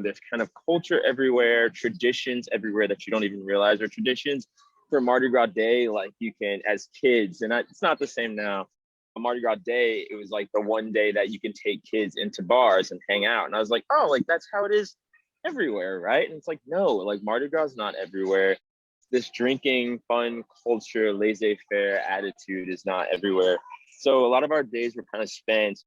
There's kind of culture everywhere, traditions everywhere that you don't even realize are traditions. For Mardi Gras Day, like you can, as kids, and it's not the same now. On Mardi Gras Day, it was like the one day that you can take kids into bars and hang out. And I was like, oh, like that's how it is everywhere, right? And it's like, no, like Mardi Gras is not everywhere. This drinking, fun culture, laissez-faire attitude is not everywhere. So a lot of our days were kind of spent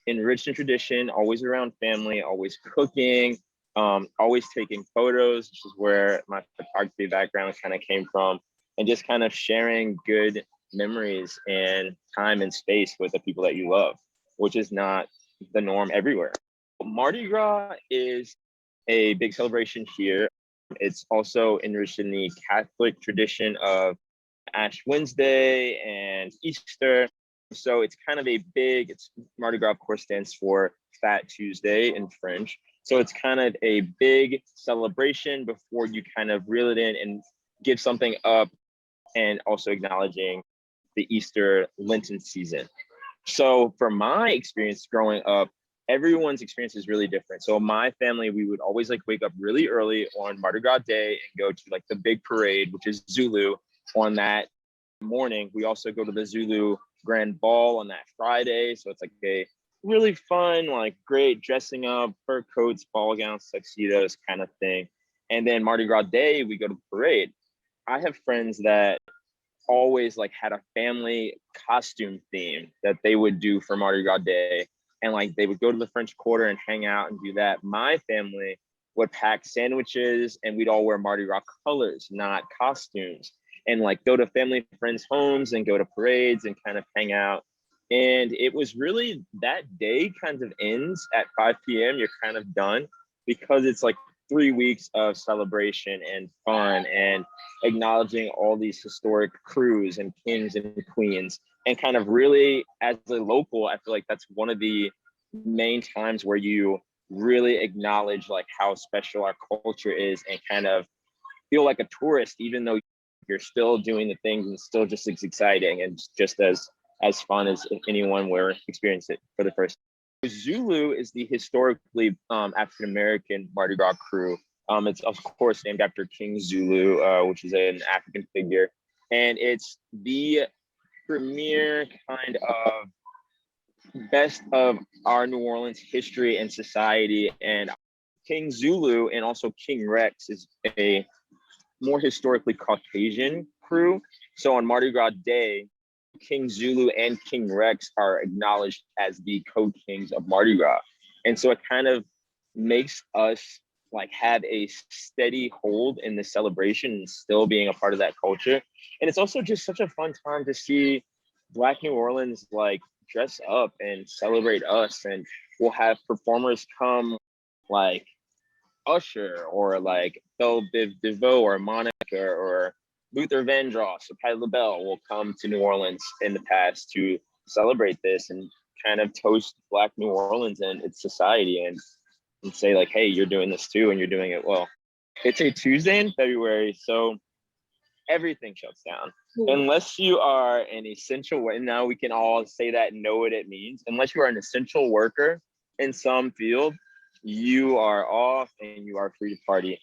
enriched in tradition, always around family, always cooking, always taking photos, which is where my photography background kind of came from, and just kind of sharing good memories and time and space with the people that you love, which is not the norm everywhere. Mardi Gras is a big celebration here. It's also enriched in the Catholic tradition of Ash Wednesday and Easter. So it's kind of it's Mardi Gras, of course, stands for Fat Tuesday in French. So it's kind of a big celebration before you kind of reel it in and give something up, and also acknowledging the Easter Lenten season. So for my experience growing up, everyone's experience is really different. So my family, we would always like wake up really early on Mardi Gras Day and go to like the big parade, which is Zulu, on that morning. We also go to the Zulu Grand Ball on that Friday. So it's like a really fun, like great dressing up, fur coats, ball gowns, tuxedos kind of thing. And then Mardi Gras Day, we go to the parade. I have friends that always like had a family costume theme that they would do for Mardi Gras Day. And like they would go to the French Quarter and hang out and do that. My family would pack sandwiches and we'd all wear Mardi Gras colors, not costumes, and like go to family friends' homes and go to parades and kind of hang out. And it was really, that day kind of ends at 5 p.m. You're kind of done, because it's like 3 weeks of celebration and fun and acknowledging all these historic crews and kings and queens. And kind of really, as a local, I feel like that's one of the main times where you really acknowledge like how special our culture is, and kind of feel like a tourist, even though you're still doing the things and still just as exciting and just as fun as if anyone were experiencing it for the first time. Zulu is the historically African-American Mardi Gras crew. It's of course named after King Zulu, which is an African figure. And it's the premier kind of best of our New Orleans history and society. And King Zulu and also King Rex is a more historically Caucasian crew. So on Mardi Gras Day, King Zulu and King Rex are acknowledged as the co-kings of Mardi Gras. And so it kind of makes us like have a steady hold in the celebration and still being a part of that culture. And it's also just such a fun time to see Black New Orleans like dress up and celebrate us. And we'll have performers come like Usher or like Belle Biv DeVoe or Monica or Luther Vandross or Patti LaBelle will come to New Orleans in the past to celebrate this and kind of toast Black New Orleans and its society, and say like, hey, you're doing this too and you're doing it well. It's a Tuesday in February, so everything shuts down. Unless you are an essential, and now we can all say that and know what it means. Unless you are an essential worker in some field, you are off and you are free to party.